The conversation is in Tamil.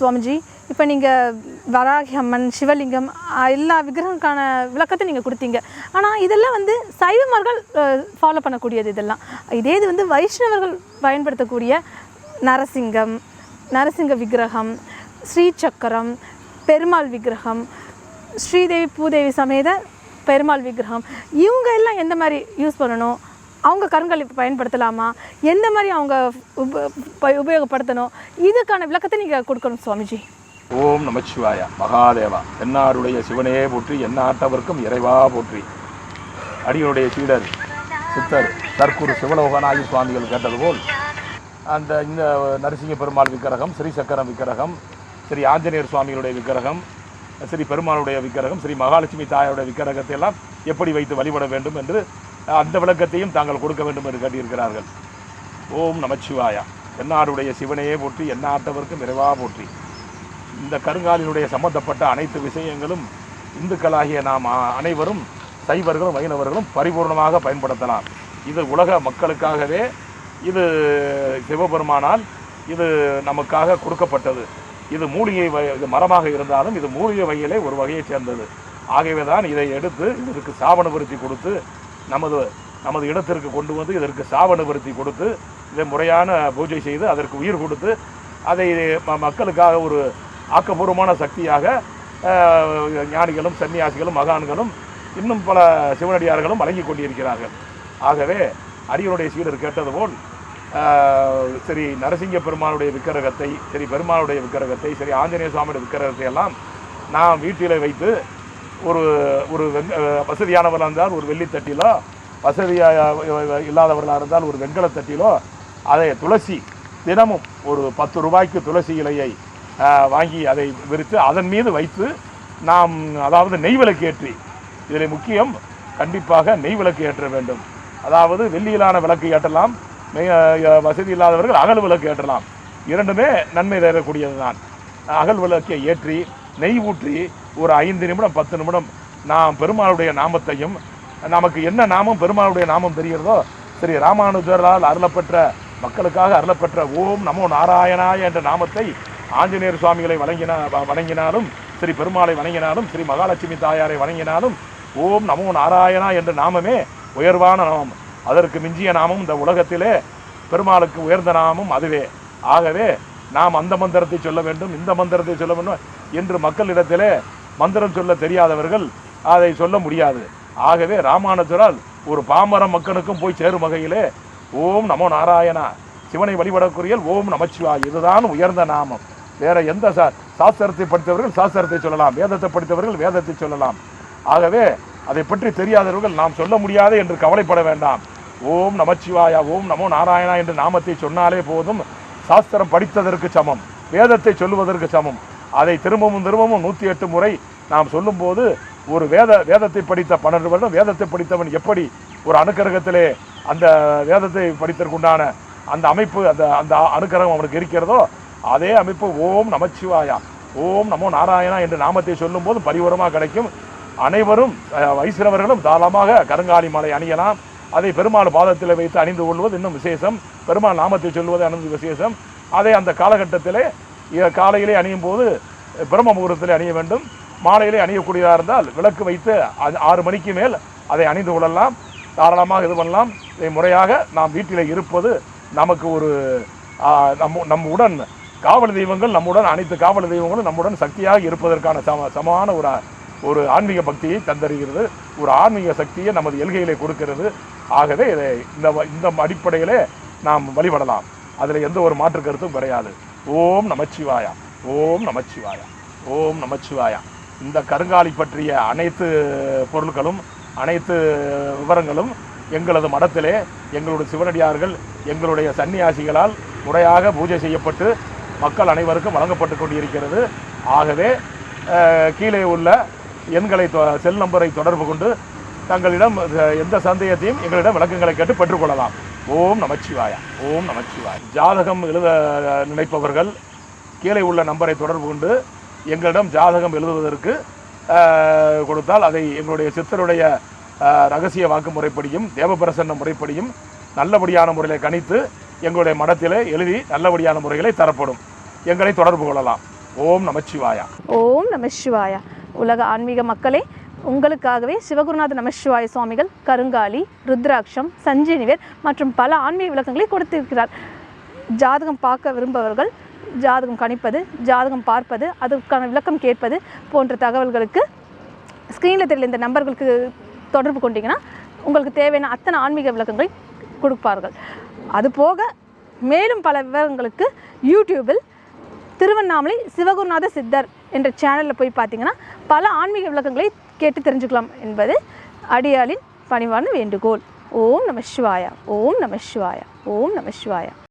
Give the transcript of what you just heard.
சுவாமிஜி, இப்போ நீங்கள் வராகி அம்மன், சிவலிங்கம் எல்லா விக்கிரகங்களுக்கான விளக்கத்தை நீங்கள் கொடுத்தீங்க. ஆனால் இதெல்லாம் வந்து சைவமார்கள் ஃபாலோ பண்ணக்கூடியது. இதெல்லாம் இதே இது வந்து வைஷ்ணவர்கள் பயன்படுத்தக்கூடிய நரசிங்க விக்கிரகம், ஸ்ரீசக்கரம், பெருமாள் விக்கிரகம், ஸ்ரீதேவி பூதேவி சமேத பெருமாள் விக்கிரகம், இவங்க எல்லாம் எந்த மாதிரி யூஸ் பண்ணணும்? அவங்க கருங்கல் இப்போ பயன்படுத்தலாமா? எந்த மாதிரி அவங்க உபயோகப்படுத்தணும்? இதுக்கான விளக்கத்தை நீங்கள் கொடுக்கணும் சுவாமிஜி. ஓம் நமச்சிவாய. மகாதேவா. தென்னாருடைய சிவனே போற்றி, எந்நாட்டவர்க்கும் இறைவா போற்றி. அடிகளுடைய சீடர் சித்தர் தற்குரு சிவலோகநாயகி சுவாமிகள் கேட்டது போல் இந்த நரசிங்க பெருமாள் விக்கிரகம், ஸ்ரீ சக்கரம் விக்கிரகம், ஸ்ரீ ஆஞ்சநேயர் சுவாமிகளுடைய விக்கிரகம், ஸ்ரீ பெருமாளுடைய விக்கிரகம், ஸ்ரீ மகாலட்சுமி தாயாருடைய விக்கிரகத்தை எல்லாம் எப்படி வைத்து வழிபட வேண்டும் என்று அந்த விளக்கத்தையும் தாங்கள் கொடுக்க வேண்டும் என்று கேட்டிருக்கிறார்கள். ஓம் நமச்சிவாயா. எந்நாடுடைய சிவனையே போற்றி, எந்நாட்டவர்க்கும் இறைவா போற்றி. இந்த கருங்காலினுடைய சம்பந்தப்பட்ட அனைத்து விஷயங்களும் இந்துக்களாகிய நாம் அனைவரும், சைவர்களும் வைணவர்களும் பரிபூர்ணமாக பயன்படுத்தலாம். இது உலக மக்களுக்காகவே, இது சிவபெருமானால் இது நமக்காக கொடுக்கப்பட்டது. இது மூலிகை இது மரமாக இருந்தாலும் இது மூலிகை வகையிலே ஒரு வகையை சேர்ந்தது. ஆகவே தான் இதை எடுத்து இதற்கு சாப நிவர்த்தி கொடுத்து நமது இடத்திற்கு கொண்டு வந்து இதற்கு சாப நிவர்த்தி கொடுத்து இதை முறையான பூஜை செய்து அதற்கு உயிர் கொடுத்து அதை மக்களுக்காக ஒரு ஆக்கப்பூர்வமான சக்தியாக ஞானிகளும் சன்னியாசிகளும் மகான்களும் இன்னும் பல சிவனடியார்களும் வழங்கி கொண்டிருக்கிறார்கள். ஆகவே அடியனுடைய சீடர் கேட்டது போல் ஸ்ரீ நரசிங்க பெருமானுடைய விக்கிரகத்தை, ஸ்ரீ பெருமானுடைய விக்கிரகத்தை, ஸ்ரீ ஆஞ்சநேய சுவாமியுடைய விக்கிரகத்தை எல்லாம் நாம் வீட்டில் வைத்து ஒரு வசதியானவர்களாக இருந்தால் ஒரு வெள்ளித்தட்டிலோ, வசதியாக இல்லாதவர்களாக இருந்தால் ஒரு வெண்கலத்தட்டிலோ அதை துளசி தினமும் ஒரு 10 ரூபாய்க்கு துளசி இலையை வாங்கி அதை விரித்து அதன் மீது வைத்து நாம், அதாவது நெய் விளக்கு ஏற்றி, இதில் முக்கியம் கண்டிப்பாக நெய் விளக்கு ஏற்ற வேண்டும். அதாவது வெள்ளியிலான விளக்கு ஏற்றலாம், வசதி இல்லாதவர்கள் அகல் விளக்கு ஏற்றலாம். இரண்டுமே நன்மை தரக்கூடியது தான். அகல் விளக்கை ஏற்றி நெய் ஊற்றி ஒரு 5 நிமிடம் 10 நிமிடம் நாம் பெருமாளுடைய நாமத்தையும், நமக்கு என்ன நாமம் பெருமாளுடைய நாமம் தெரிகிறதோ, ஸ்ரீ ராமானுஜரால் அருளப்பெற்ற, மக்களுக்காக அருளப்பெற்ற ஓம் நமோ நாராயணாய என்ற நாமத்தை ஆஞ்சநேயர் சுவாமிகளை வணங்கினாலும், ஸ்ரீ பெருமாளை வணங்கினாலும், ஸ்ரீ மகாலட்சுமி தாயாரை வணங்கினாலும் ஓம் நமோ நாராயணா என்ற நாமமே உயர்வான நாமம். அதற்கு மிஞ்சிய நாமம் இந்த உலகத்திலே பெருமாளுக்கு உயர்ந்த நாமம் அதுவே. ஆகவே நாம் அந்த மந்திரத்தை சொல்ல வேண்டும், இந்த மந்திரத்தை சொல்ல வேண்டும் என்று மக்களிடத்திலே மந்திரம் சொல்ல தெரியாதவர்கள் அதை சொல்ல முடியாது. ஆகவே ராமானுஜரால் ஒரு பாமர மக்களுக்கும் போய் சேரும் வகையிலே ஓம் நமோ நாராயணா, சிவனை வழிபடக்கூடிய ஓம் நமச்சிவாய், இதுதான் உயர்ந்த நாமம். வேற எந்த சாஸ்திரத்தை படித்தவர்கள் சாஸ்திரத்தை சொல்லலாம், வேதத்தை படித்தவர்கள் வேதத்தை சொல்லலாம். ஆகவே அதை பற்றி தெரியாதவர்கள் நாம் சொல்ல முடியாது என்று கவலைப்பட வேண்டாம். ஓம் நமச்சிவாயா, ஓம் நமோ நாராயணா என்று நாமத்தை சொன்னாலே போதும். சாஸ்திரம் படித்ததற்கு சமம், வேதத்தை சொல்லுவதற்கு சமம். அதை திரும்பவும் 108 முறை நாம் சொல்லும்போது ஒரு வேதத்தை படித்த 12 வருடம் வேதத்தை படித்தவன் எப்படி ஒரு அனுக்கிரகத்திலே அந்த வேதத்தை படித்ததற்குண்டான அந்த அமைப்பு, அந்த அனுக்கிரகம் அவனுக்கு இருக்கிறதோ அதே அமைப்பு ஓம் நமச்சிவாயா, ஓம் நமோ நாராயணா என்ற நாமத்தை சொல்லும்போது பரிபூரமாக கிடைக்கும். அனைவரும் வைஷ்ணவர்களும் தாராளமாக கருங்காலி மாலை அணியலாம். அதை பெருமாள் பாதத்தில் வைத்து அணிந்து கொள்வது இன்னும் விசேஷம். பெருமாள் நாமத்தை சொல்வது அணிந்து விசேஷம். அதை அந்த காலகட்டத்திலே காலையிலே அணியும் போது பிரம்ம முகூர்த்தத்திலே அணிய வேண்டும். மாலையிலே அணியக்கூடியதாக இருந்தால் விளக்கு வைத்து 6 மணிக்கு மேல் அதை அணிந்து கொள்ளலாம். தாராளமாக இது பண்ணலாம். இதை முறையாக நாம் வீட்டில் இருப்பது நமக்கு ஒரு நம்முடன் காவல் தெய்வங்கள், நம்முடன் அனைத்து காவல் தெய்வங்களும் நம்முடன் சக்தியாக இருப்பதற்கான சமமான ஒரு ஆன்மீக பக்தியை தந்தருகிறது. ஒரு ஆன்மீக சக்தியை நமது எல்கையிலே கொடுக்கிறது. ஆகவே இதை இந்த அடிப்படையிலே நாம் வழிபடலாம். அதில் எந்த ஒரு மாற்று கருத்தும் கிடையாது. ஓம் நமச்சிவாயா, ஓம் நமச்சிவாயா, ஓம் நமச்சிவாயா. இந்த கருங்காலி பற்றிய அனைத்து பொருட்களும் அனைத்து விவரங்களும் எங்களது மடத்திலே எங்களுடைய சிவனடியார்கள், எங்களுடைய சன்னியாசிகளால் முறையாக பூஜை செய்யப்பட்டு மக்கள் அனைவருக்கும் வழங்கப்பட்டு கொண்டிருக்கிறது. ஆகவே கீழே உள்ள எண்களை, செல் நம்பரை தொடர்பு கொண்டு தங்களிடம் எந்த சந்தேகத்தையும் எங்களிடம் விளக்கங்களை கேட்டு பெற்றுக்கொள்ளலாம். ஓம் நமச்சிவாயா, ஓம் நமச்சிவாயா. ஜாதகம் எழுத நினைப்பவர்கள் கீழே உள்ள நம்பரை தொடர்பு கொண்டு எங்களிடம் ஜாதகம் எழுதுவதற்கு கொடுத்தால் அதை எங்களுடைய சித்தருடைய ரகசிய வாக்கு முறைப்படியும் தேவபிரசன்ன முறைப்படியும் நல்லபடியான முறையில் கணித்து எங்களுடைய மடத்திலே எழுதி நல்லபடியான முறைகளை தரப்படும். எங்களை தொடர்பு கொள்ளலாம். ஓம் நமச்சிவாயா. ஓம் நம சிவாயா. உலக ஆன்மீக மக்களே, உங்களுக்காகவே சிவகுருநாத நமசிவாய சுவாமிகள் கருங்காலி, ருத்ராட்சம், சஞ்சீனிவேர் மற்றும் பல ஆன்மீக விளக்கங்களை கொடுத்திருக்கிறார். ஜாதகம் பார்க்க விரும்பவர்கள் ஜாதகம் கணிப்பது, ஜாதகம் பார்ப்பது, அதற்கான விளக்கம் கேட்பது போன்ற தகவல்களுக்கு ஸ்க்ரீனில் தெரியல இந்த நம்பர்களுக்கு தொடர்பு கொண்டீங்கன்னா உங்களுக்கு தேவையான அத்தனை ஆன்மீக விளக்கங்களை கொடுப்பார்கள். அதுபோக மேலும் பல விவரங்களுக்கு யூடியூபில் திருவண்ணாமலை சிவகுருநாத சித்தர் என்ற சேனலில் போய் பார்த்தீங்கன்னா பல ஆன்மீக விளக்கங்களை கேட்டு தெரிஞ்சுக்கலாம் என்பது அடியாளின் பணிவான வேண்டுகோள். ஓம் நம சிவாயா. ஓம் நம சிவாயா. ஓம் நம சிவாயா.